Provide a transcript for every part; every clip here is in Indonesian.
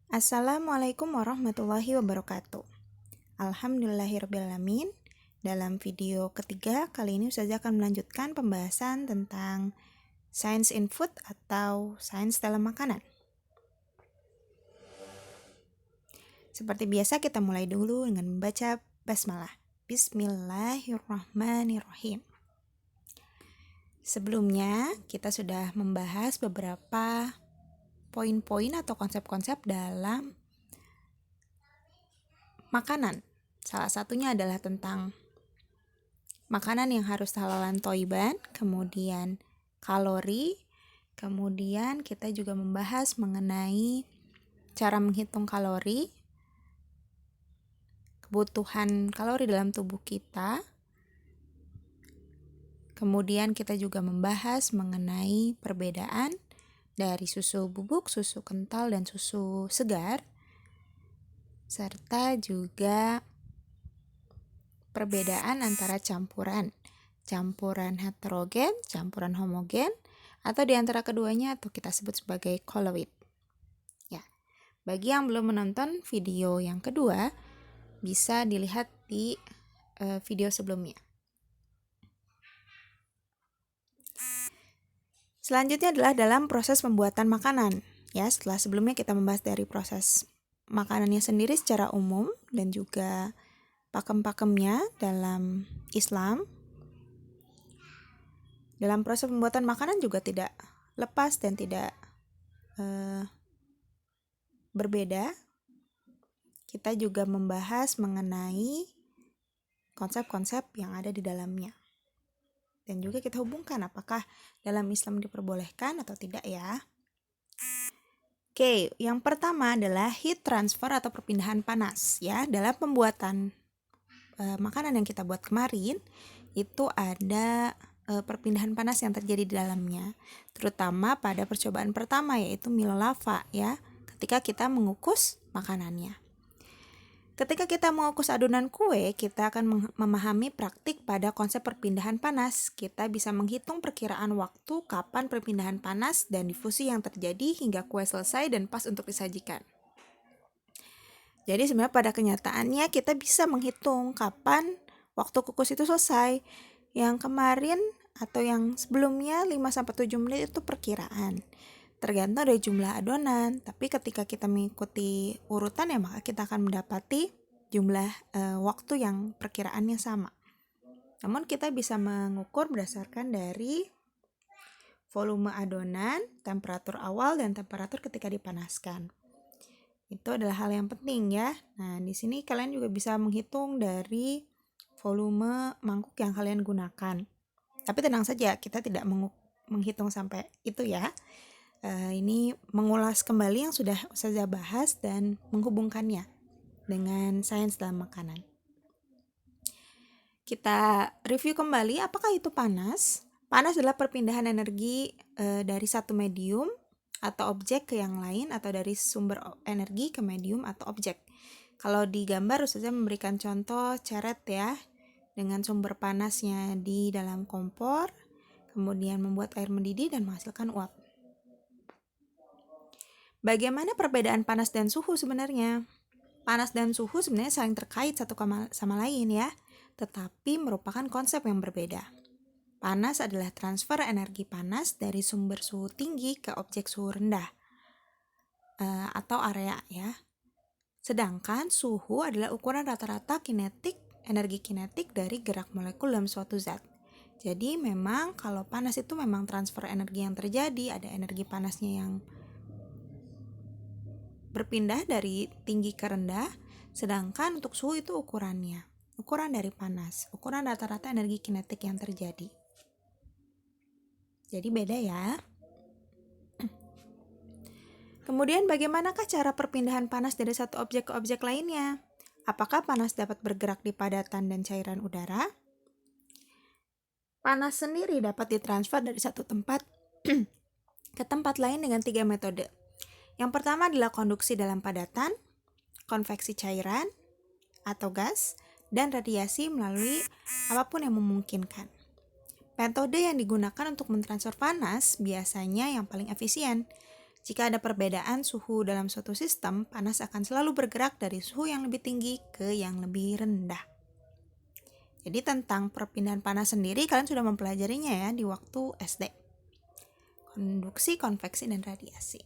Assalamualaikum warahmatullahi wabarakatuh. Alhamdulillahirrabbilalamin. Dalam video ketiga, kali ini Ustazah akan melanjutkan pembahasan tentang Science in Food atau sains dalam makanan. Seperti biasa, kita mulai dulu dengan membaca basmalah. Bismillahirrahmanirrahim. Sebelumnya, kita sudah membahas beberapa poin-poin atau konsep-konsep dalam makanan. Salah satunya adalah tentang makanan yang harus halalan thayyiban, kemudian kalori, kemudian kita juga membahas mengenai cara menghitung kalori, kebutuhan kalori dalam tubuh kita. Kemudian kita juga membahas mengenai perbedaan dari susu bubuk, susu kental, dan susu segar, serta juga perbedaan antara campuran heterogen, campuran homogen, atau di antara keduanya atau kita sebut sebagai koloid. Ya, bagi yang belum menonton video yang kedua, bisa dilihat di video sebelumnya. Selanjutnya adalah dalam proses pembuatan makanan. Ya, setelah sebelumnya kita membahas dari proses makanannya sendiri secara umum dan juga pakem-pakemnya dalam Islam. Dalam proses pembuatan makanan juga tidak lepas dan tidak berbeda. Kita juga membahas mengenai konsep-konsep yang ada di dalamnya. Dan juga kita hubungkan apakah dalam Islam diperbolehkan atau tidak ya. Oke, yang pertama adalah heat transfer atau perpindahan panas ya. Dalam pembuatan makanan yang kita buat kemarin itu ada perpindahan panas yang terjadi di dalamnya, terutama pada percobaan pertama yaitu Milo lava ya, ketika kita mengukus makanannya. Ketika kita mengukus adonan kue, kita akan memahami praktik pada konsep perpindahan panas. Kita bisa menghitung perkiraan waktu kapan perpindahan panas dan difusi yang terjadi hingga kue selesai dan pas untuk disajikan. Jadi sebenarnya pada kenyataannya kita bisa menghitung kapan waktu kukus itu selesai. Yang kemarin atau yang sebelumnya 5-7 menit itu perkiraan. Tergantung dari jumlah adonan, tapi ketika kita mengikuti urutan ya maka kita akan mendapati jumlah waktu yang perkiraannya sama. Namun kita bisa mengukur berdasarkan dari volume adonan, temperatur awal, dan temperatur ketika dipanaskan. Itu adalah hal yang penting ya. Nah, di sini kalian juga bisa menghitung dari volume mangkuk yang kalian gunakan. Tapi tenang saja, kita tidak menghitung sampai itu ya. Ini mengulas kembali yang sudah Ustazah bahas dan menghubungkannya dengan sains dalam makanan. Kita review kembali apakah itu panas. Panas adalah perpindahan energi dari satu medium atau objek ke yang lain atau dari sumber energi ke medium atau objek. Kalau di gambar Ustazah memberikan contoh ceret ya, dengan sumber panasnya di dalam kompor, kemudian membuat air mendidih dan menghasilkan uap. Bagaimana perbedaan panas dan suhu sebenarnya? Panas dan suhu sebenarnya saling terkait satu sama lain ya, tetapi merupakan konsep yang berbeda. Panas adalah transfer energi panas dari sumber suhu tinggi ke objek suhu rendah atau area ya. Sedangkan suhu adalah ukuran rata-rata energi kinetik dari gerak molekul dalam suatu zat. Jadi memang kalau panas itu memang transfer energi yang terjadi, ada energi panasnya yang berpindah dari tinggi ke rendah, sedangkan untuk suhu itu ukuran dari panas, ukuran rata-rata energi kinetik yang terjadi. Jadi beda ya. Kemudian bagaimanakah cara perpindahan panas dari satu objek ke objek lainnya? Apakah panas dapat bergerak di padatan dan cairan udara? Panas sendiri dapat ditransfer dari satu tempat ke tempat lain dengan 3 metode. Yang pertama adalah konduksi dalam padatan, konveksi cairan atau gas, dan radiasi melalui apapun yang memungkinkan. Metode yang digunakan untuk mentransfer panas biasanya yang paling efisien. Jika ada perbedaan suhu dalam suatu sistem, panas akan selalu bergerak dari suhu yang lebih tinggi ke yang lebih rendah. Jadi tentang perpindahan panas sendiri kalian sudah mempelajarinya ya di waktu SD. Konduksi, konveksi, dan radiasi.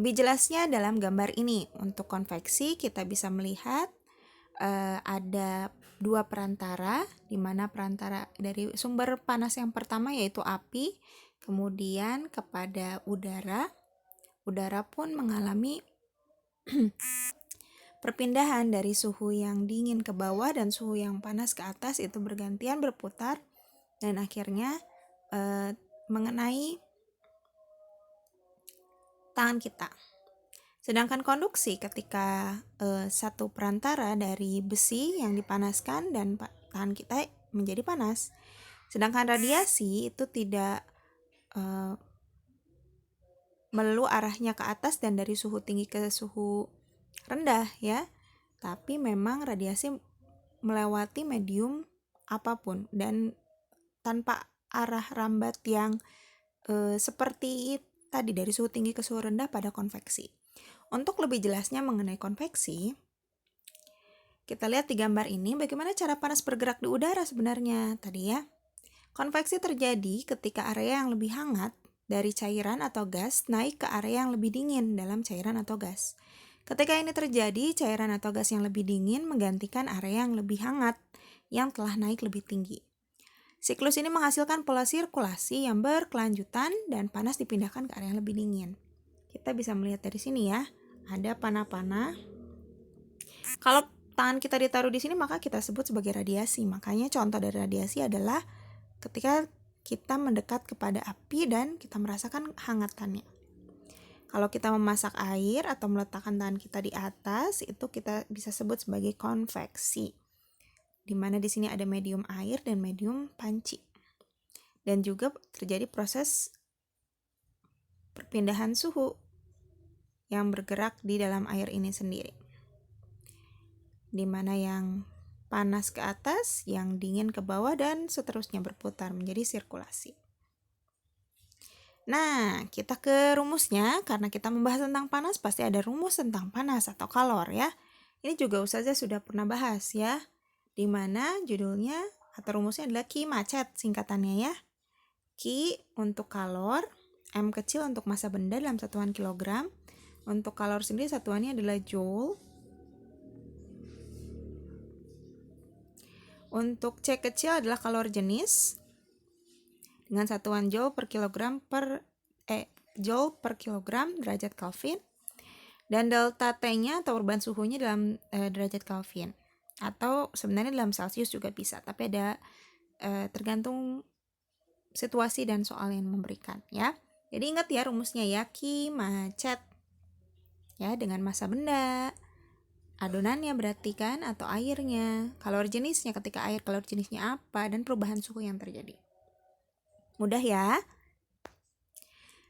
Lebih jelasnya dalam gambar ini. Untuk konveksi kita bisa melihat ada dua perantara, di mana perantara dari sumber panas yang pertama yaitu api, kemudian kepada udara. Udara pun mengalami perpindahan dari suhu yang dingin ke bawah dan suhu yang panas ke atas, itu bergantian berputar dan akhirnya mengenai tangan kita. Sedangkan konduksi ketika satu perantara dari besi yang dipanaskan dan tangan kita menjadi panas. Sedangkan radiasi itu tidak melulu arahnya ke atas dan dari suhu tinggi ke suhu rendah ya. Tapi memang radiasi melewati medium apapun dan tanpa arah rambat yang seperti tadi dari suhu tinggi ke suhu rendah pada konveksi. Untuk lebih jelasnya mengenai konveksi, kita lihat di gambar ini bagaimana cara panas bergerak di udara sebenarnya tadi ya. Konveksi terjadi ketika area yang lebih hangat dari cairan atau gas naik ke area yang lebih dingin dalam cairan atau gas. Ketika ini terjadi, cairan atau gas yang lebih dingin menggantikan area yang lebih hangat yang telah naik lebih tinggi. Siklus ini menghasilkan pola sirkulasi yang berkelanjutan dan panas dipindahkan ke area yang lebih dingin. Kita bisa melihat dari sini ya, ada panah-panah. Kalau tangan kita ditaruh di sini maka kita sebut sebagai radiasi. Makanya contoh dari radiasi adalah ketika kita mendekat kepada api dan kita merasakan hangatannya. Kalau kita memasak air atau meletakkan tangan kita di atas, itu kita bisa sebut sebagai konveksi. Di mana di sini ada medium air dan medium panci. Dan juga terjadi proses perpindahan suhu yang bergerak di dalam air ini sendiri. Di mana yang panas ke atas, yang dingin ke bawah, dan seterusnya berputar menjadi sirkulasi. Nah, kita ke rumusnya. Karena kita membahas tentang panas, pasti ada rumus tentang panas atau kalor ya. Ini juga Ustazah sudah pernah bahas ya. Di mana judulnya atau rumusnya adalah Ki macet singkatannya ya. Ki untuk kalor, M kecil untuk massa benda dalam satuan kilogram. Untuk kalor sendiri satuannya adalah joule. Untuk C kecil adalah kalor jenis dengan satuan joule per kilogram derajat Kelvin. Dan delta T-nya atau perubahan suhunya dalam derajat Kelvin. Atau sebenarnya dalam Celsius juga bisa, tapi ada tergantung situasi dan soal yang memberikan ya. Jadi ingat ya rumusnya ya, Ki macet ya, dengan massa benda, adonannya berarti kan atau airnya, kalor jenisnya ketika air, kalor jenisnya apa, dan perubahan suhu yang terjadi. Mudah ya.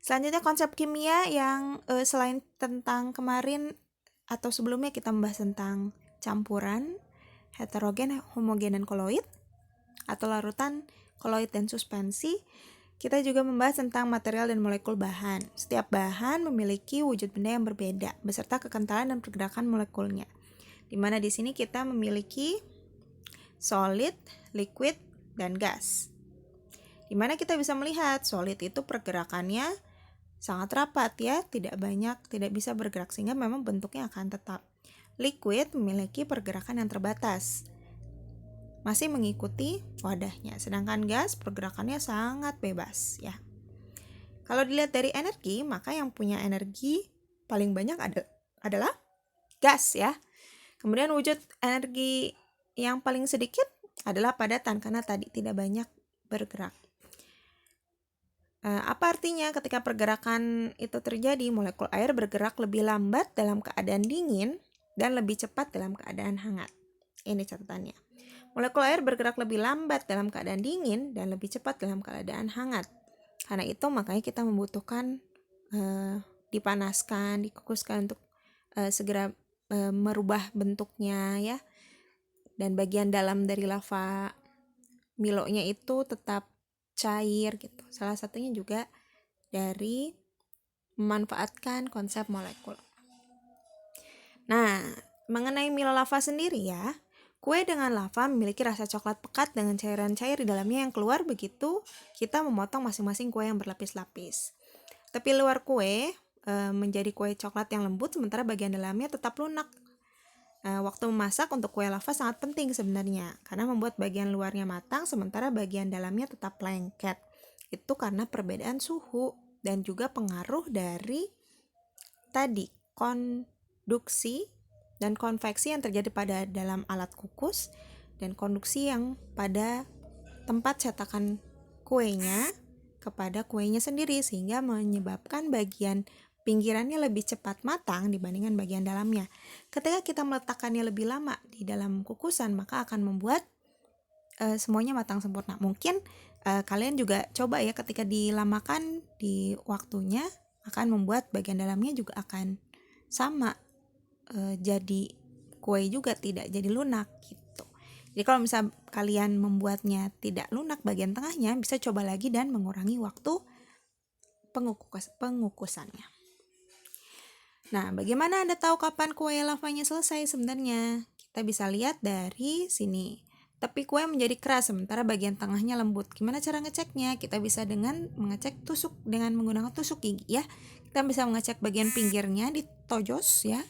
Selanjutnya konsep kimia yang selain tentang kemarin atau sebelumnya kita membahas tentang campuran, heterogen, homogen, dan koloid atau larutan, koloid, dan suspensi. Kita juga membahas tentang material dan molekul bahan. Setiap bahan memiliki wujud benda yang berbeda beserta kekentalan dan pergerakan molekulnya. Di mana di sini kita memiliki solid, liquid, dan gas. Di mana kita bisa melihat solid itu pergerakannya sangat rapat ya, tidak bisa bergerak sehingga memang bentuknya akan tetap. Liquid memiliki pergerakan yang terbatas, masih mengikuti wadahnya, sedangkan gas pergerakannya sangat bebas ya. Kalau dilihat dari energi, maka yang punya energi paling banyak adalah gas ya. Kemudian wujud energi yang paling sedikit adalah padatan karena tadi tidak banyak bergerak. Apa artinya ketika pergerakan itu terjadi? Molekul air bergerak lebih lambat dalam keadaan dingin dan lebih cepat dalam keadaan hangat. Ini catatannya. Molekul air bergerak lebih lambat dalam keadaan dingin dan lebih cepat dalam keadaan hangat. Karena itu makanya kita membutuhkan dipanaskan, dikukuskan untuk segera merubah bentuknya ya. Dan bagian dalam dari lava Milo-nya itu tetap cair gitu. Salah satunya juga dari memanfaatkan konsep molekul. Nah, mengenai Milo lava sendiri ya, kue dengan lava memiliki rasa coklat pekat dengan cairan cair di dalamnya yang keluar begitu kita memotong masing-masing kue yang berlapis-lapis. Tepi luar kue menjadi kue coklat yang lembut, sementara bagian dalamnya tetap lunak. Waktu memasak untuk kue lava sangat penting sebenarnya, karena membuat bagian luarnya matang, sementara bagian dalamnya tetap lengket. Itu karena perbedaan suhu dan juga pengaruh dari tadi konduksi dan konveksi yang terjadi pada dalam alat kukus dan konduksi yang pada tempat cetakan kuenya kepada kuenya sendiri, sehingga menyebabkan bagian pinggirannya lebih cepat matang dibandingkan bagian dalamnya. Ketika kita meletakkannya lebih lama di dalam kukusan, maka akan membuat semuanya matang sempurna. Mungkin kalian juga coba ya, ketika dilamakan di waktunya akan membuat bagian dalamnya juga akan sama, jadi kue juga tidak jadi lunak gitu. Jadi kalau misal kalian membuatnya tidak lunak bagian tengahnya, bisa coba lagi dan mengurangi waktu pengukusannya. Nah, bagaimana Anda tahu kapan kue lavanya selesai sebenarnya? Kita bisa lihat dari sini. Tepi kue menjadi keras sementara bagian tengahnya lembut. Gimana cara ngeceknya? Kita bisa dengan mengecek tusuk dengan menggunakan tusuk gigi ya. Kita bisa mengecek bagian pinggirnya ditojos ya.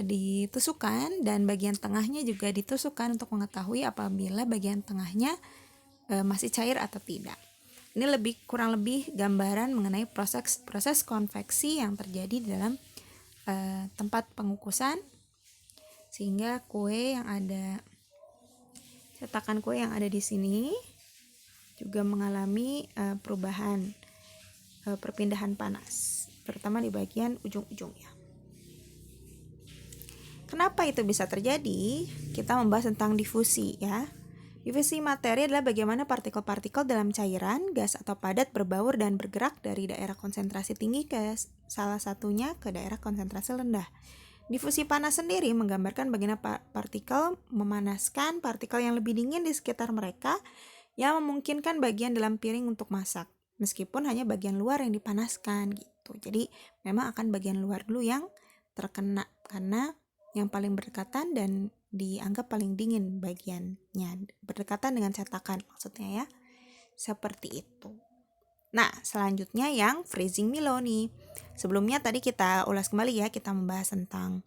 Ditusukkan, dan bagian tengahnya juga ditusukkan untuk mengetahui apabila bagian tengahnya masih cair atau tidak. Ini kurang lebih gambaran mengenai proses konveksi yang terjadi di dalam tempat pengukusan, sehingga cetakan kue yang ada di sini juga mengalami perubahan perpindahan panas, terutama di bagian ujung-ujungnya. Kenapa itu bisa terjadi? Kita membahas tentang difusi ya. Difusi materi adalah bagaimana partikel-partikel dalam cairan, gas atau padat berbaur dan bergerak dari daerah konsentrasi tinggi ke salah satunya ke daerah konsentrasi rendah. Difusi panas sendiri menggambarkan bagaimana partikel memanaskan partikel yang lebih dingin di sekitar mereka, yang memungkinkan bagian dalam piring untuk masak, meskipun hanya bagian luar yang dipanaskan gitu. Jadi memang akan bagian luar dulu yang terkena, karena yang paling berdekatan dan dianggap paling dingin bagiannya, berdekatan dengan cetakan maksudnya ya, seperti itu. Nah, selanjutnya yang freezing Milo nih. Sebelumnya tadi kita ulas kembali ya, kita membahas tentang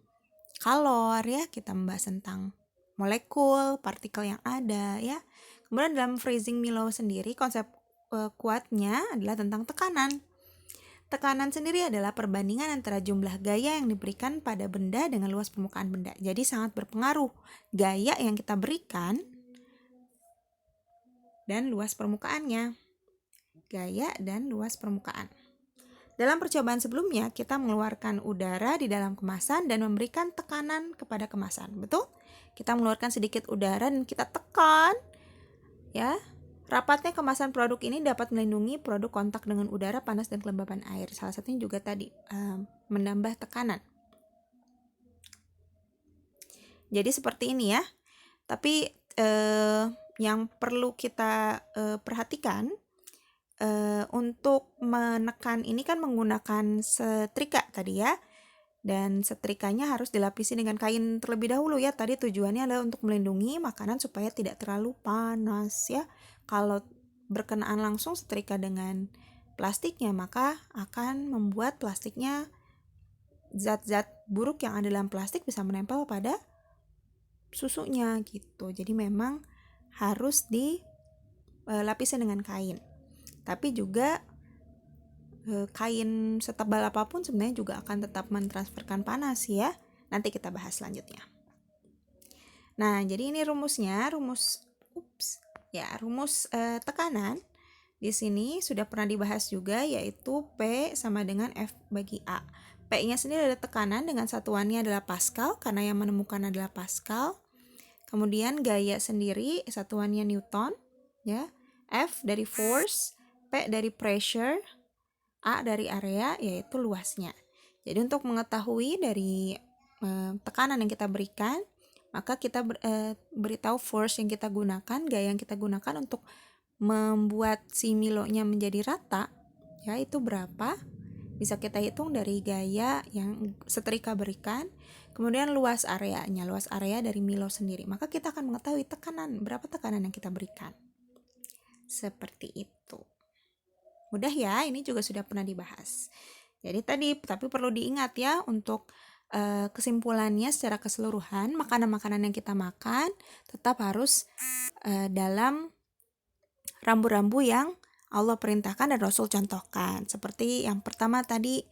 kalor ya, kita membahas tentang molekul, partikel yang ada ya. Kemudian dalam freezing Milo sendiri, konsep kuatnya adalah tentang tekanan. Tekanan sendiri adalah perbandingan antara jumlah gaya yang diberikan pada benda dengan luas permukaan benda. Jadi sangat berpengaruh gaya yang kita berikan dan luas permukaannya. Gaya dan luas permukaan. Dalam percobaan sebelumnya, kita mengeluarkan udara di dalam kemasan dan memberikan tekanan kepada kemasan. Betul? Kita mengeluarkan sedikit udara dan kita tekan. Ya. Rapatnya kemasan produk ini dapat melindungi produk kontak dengan udara panas dan kelembapan air. Salah satunya juga tadi menambah tekanan. Jadi seperti ini ya. Tapi yang perlu kita perhatikan, untuk menekan ini kan menggunakan setrika tadi ya. Dan setrikanya harus dilapisi dengan kain terlebih dahulu ya. Tadi tujuannya adalah untuk melindungi makanan supaya tidak terlalu panas ya. Kalau berkenaan langsung setrika dengan plastiknya, maka akan membuat plastiknya, zat-zat buruk yang ada dalam plastik bisa menempel pada susunya gitu. Jadi memang harus dilapisi dengan kain. Tapi juga kain setebal apapun sebenarnya juga akan tetap mentransferkan panas ya. Nanti kita bahas selanjutnya. Nah, jadi ini rumusnya, rumus tekanan di sini sudah pernah dibahas juga, yaitu P sama dengan F bagi A. P-nya sendiri adalah tekanan dengan satuannya adalah Pascal karena yang menemukan adalah Pascal. Kemudian gaya sendiri satuannya Newton ya. F dari force, P dari pressure, A dari area yaitu luasnya. Jadi untuk mengetahui dari tekanan yang kita berikan, maka kita beritahu force yang kita gunakan, gaya yang kita gunakan untuk membuat si Milonya menjadi rata, ya itu berapa. bisa kita hitung dari gaya yang setrika berikan, kemudian luas areanya, luas area dari Milo sendiri. Maka kita akan mengetahui berapa tekanan yang kita berikan. Seperti itu. Mudah ya, ini juga sudah pernah dibahas. Jadi tapi perlu diingat ya, untuk kesimpulannya secara keseluruhan, makanan-makanan yang kita makan tetap harus dalam rambu-rambu yang Allah perintahkan dan Rasul contohkan. Seperti yang pertama tadi,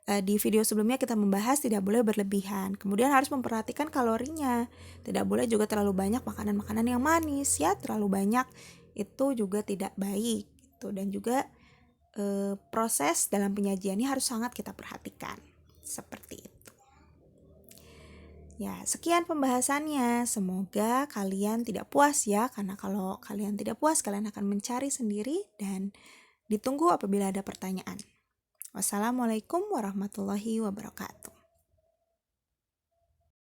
di video sebelumnya kita membahas tidak boleh berlebihan. Kemudian harus memperhatikan kalorinya. Tidak boleh juga terlalu banyak makanan-makanan yang manis ya. Terlalu banyak itu juga tidak baik gitu. Dan juga proses dalam penyajiannya harus sangat kita perhatikan. Seperti itu. Ya, sekian pembahasannya. Semoga kalian tidak puas ya, karena kalau kalian tidak puas, kalian akan mencari sendiri dan ditunggu apabila ada pertanyaan. Wassalamualaikum warahmatullahi wabarakatuh.